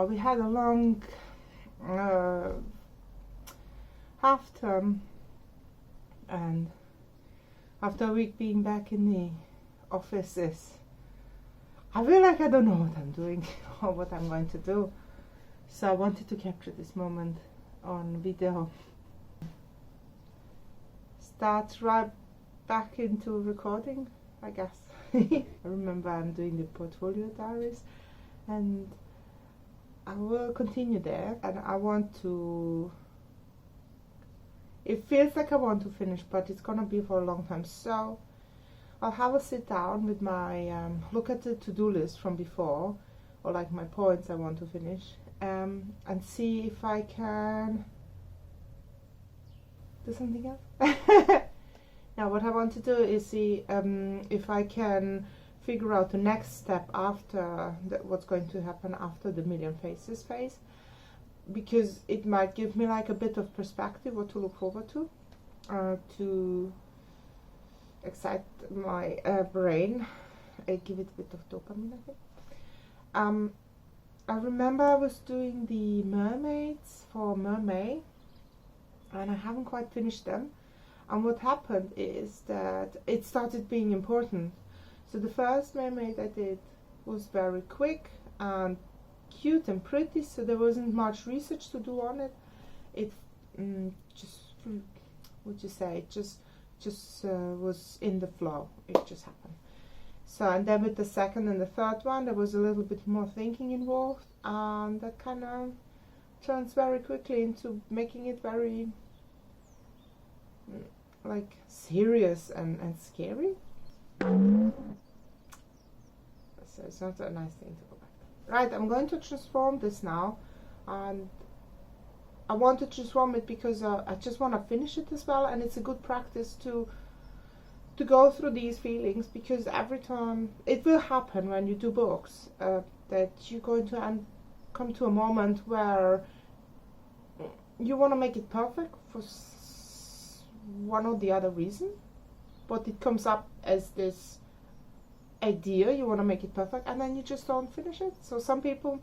So we had a long half term, and after a week being back in the offices, I feel like I don't know what I'm doing or what I'm going to do. So I wanted to capture this moment on video. Start right back into recording, I guess. I remember I'm doing the portfolio diaries, and I will continue there, and I want to, it feels like I want to finish, but it's gonna be for a long time. So I'll have a sit down with my look at the to-do list from before, or like my points I want to finish, and see if I can do something else. Now what I want to do is see if I can figure out the next step after what's going to happen after the million faces phase, because it might give me like a bit of perspective what to look forward to excite my brain, give it a bit of dopamine, I think. I remember I was doing the mermaids for Mermaid, and I haven't quite finished them. And what happened is that it started being important. So the first mermaid I did was very quick and cute and pretty, so there wasn't much research to do on it. It just, would you say, it just was in the flow. It just happened. So, and then with the second and the third one, there was a little bit more thinking involved, and that kind of turns very quickly into making it very like serious and scary. So it's not a nice thing to go back to. Right, I'm going to transform this now, and I want to transform it because I just want to finish it as well, and it's a good practice to go through these feelings, because every time it will happen when you do books, that you're going to come to a moment where you want to make it perfect for one or the other reason, but it comes up as this idea you want to make it perfect, and then you just don't finish it. So some people,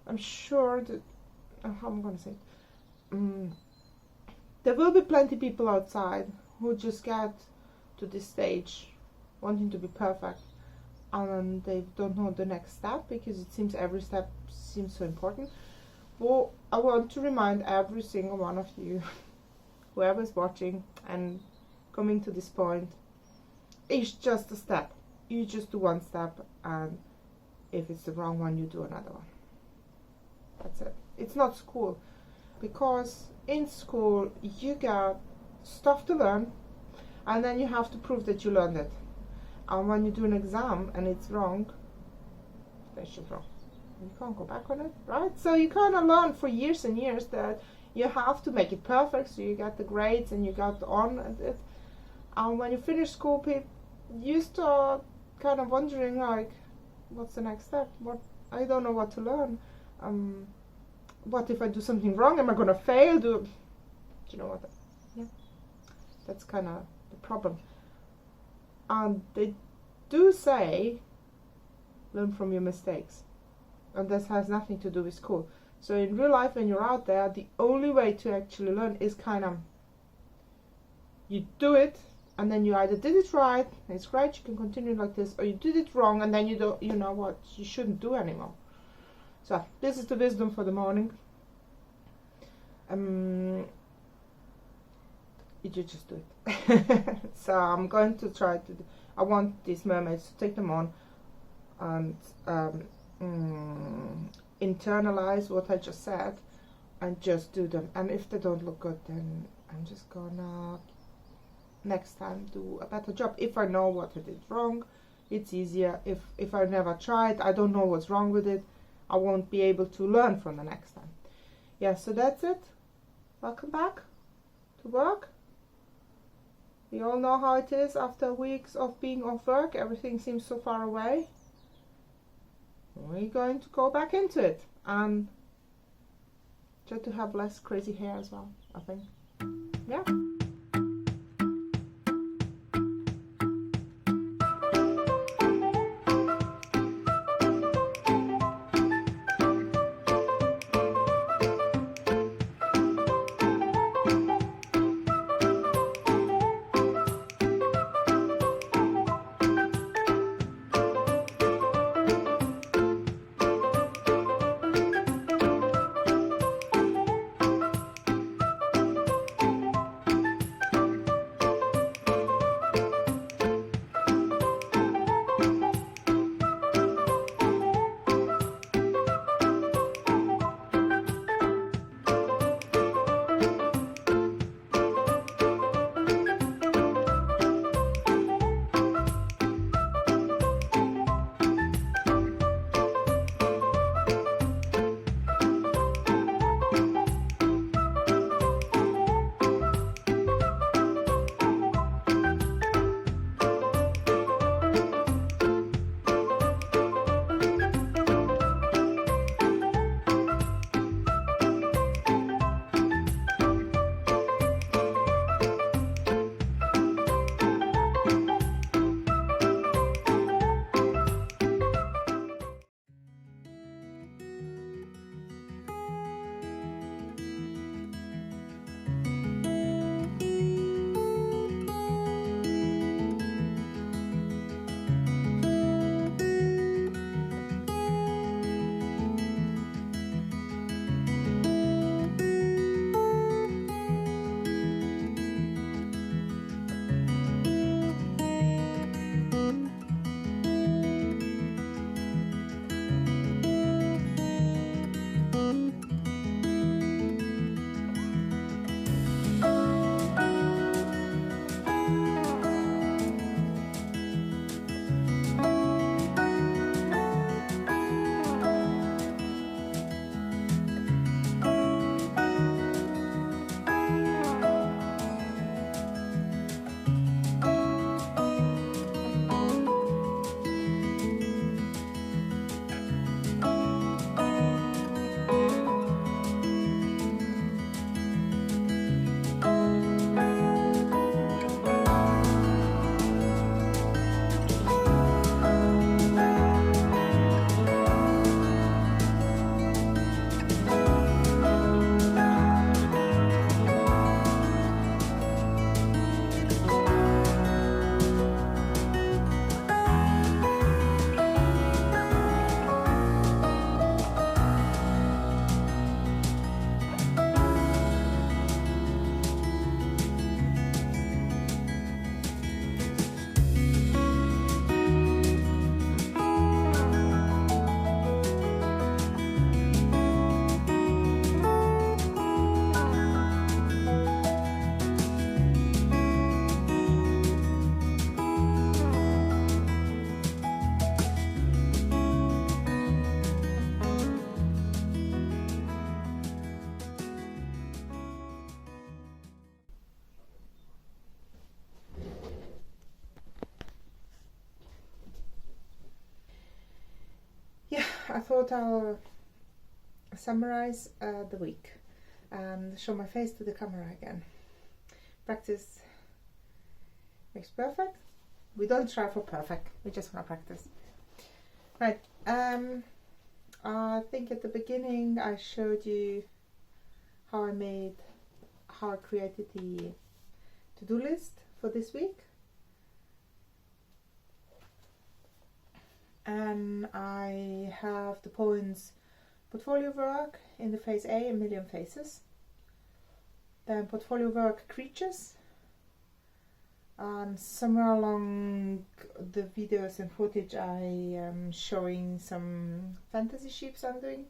I'm sure that how I'm going to say it, there will be plenty of people outside who just get to this stage wanting to be perfect, and they don't know the next step because it seems every step seems so important. Well, I want to remind every single one of you, whoever's watching and coming to this point, it's just a step. You just do one step, and if it's the wrong one, you do another one. That's it. It's not school, because in school you got stuff to learn, and then you have to prove that you learned it. And when you do an exam and it's wrong, that's just wrong. You can't go back on it, right? So you kind of learn for years and years that you have to make it perfect, so you get the grades and you got on at it. And when you finish school, you start kind of wondering, like, what's the next step? What, I don't know what to learn. What if I do something wrong? Am I going to fail? Do you know what? Yeah, that's kind of the problem. And they do say, learn from your mistakes. And this has nothing to do with school. So in real life, when you're out there, the only way to actually learn is kind of, you do it, and then you either did it right, and it's great, you can continue like this, or you did it wrong, and then you don't, you know what, you shouldn't do anymore. So this is the wisdom for the morning. You just do it. So I'm going to try to, I want these mermaids to take them on and internalize what I just said and just do them. And if they don't look good, then I'm just gonna next time do a better job. If I know what I did wrong, it's easier. If I never tried, I don't know what's wrong with it, I won't be able to learn from the next time. Yeah, so that's it. Welcome back to work. We all know how it is after weeks of being off work. Everything seems so far away. We're going to go back into it and try to have less crazy hair as well, I think. Yeah. I thought I'll summarize the week and show my face to the camera again. Practice makes perfect. We don't try for perfect, we just want to practice. Right, I think at the beginning I showed you how I created the to-do list for this week. And I have the points portfolio work in the phase A, a million faces. Then portfolio work creatures. And somewhere along the videos and footage I am showing some fantasy ships I'm doing.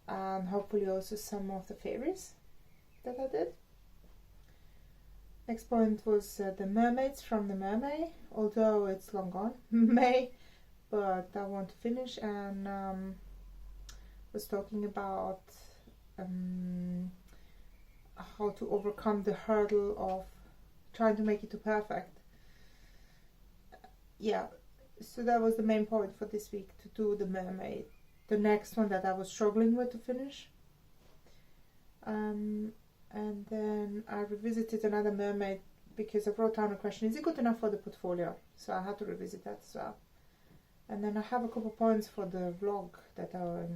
And hopefully also some of the fairies that I did. Next point was the mermaids from the mermaid, although it's long gone, May, but I want to finish, and was talking about how to overcome the hurdle of trying to make it to perfect. Yeah, so that was the main point for this week, to do the mermaid, the next one that I was struggling with to finish. And then I revisited another mermaid because I wrote down a question, is it good enough for the portfolio? So I had to revisit that as well. And then I have a couple points for the vlog that I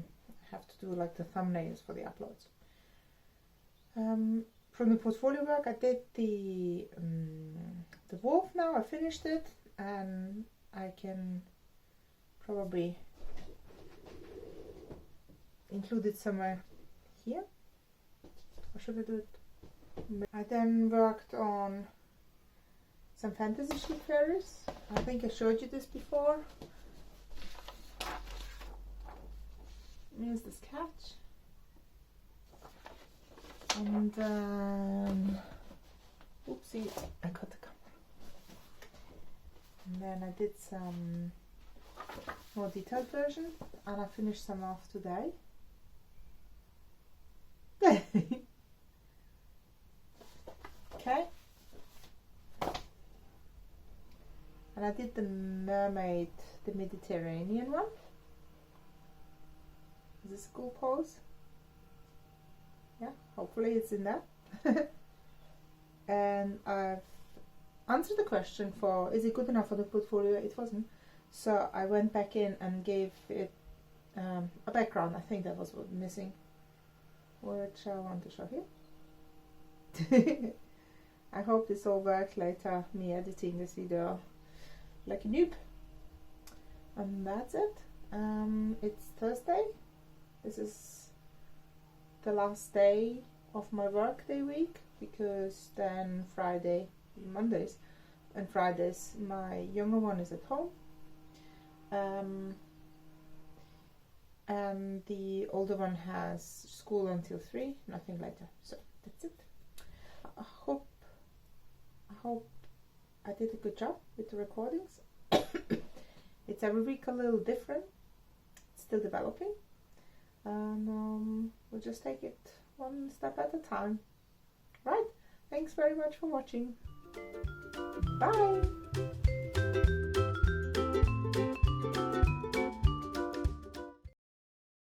have to do, like the thumbnails for the uploads. From the portfolio work, I did the wolf now. I finished it, and I can probably include it somewhere here. Or should I do it? I then worked on some fantasy ship fairies. I think I showed you this before. Here's the sketch. And oopsie, I got the camera. And then I did some more detailed version, and I finished some off today. Okay. And I did the mermaid, the Mediterranean one. Is this a cool pose? Yeah, hopefully it's in there. And I've answered the question for, is it good enough for the portfolio? It wasn't. So I went back in and gave it a background. I think that was what missing, which I want to show here. I hope this all worked later, me editing this video like a noob. And that's it. It's Thursday. This is the last day of my workday week, because then Mondays and Fridays my younger one is at home, and the older one has school until 3, nothing later. So that's it. I hope I did a good job with the recordings. It's every week a little different, it's still developing, and we'll just take it one step at a time. Right, thanks very much for watching. Bye.